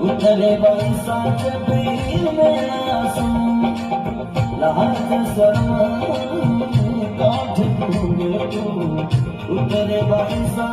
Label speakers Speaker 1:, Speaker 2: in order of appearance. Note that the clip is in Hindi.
Speaker 1: उतरे बरसा जबीर में आंसू लाहत शर्म काठ ढूंढे तू उतरे बरसा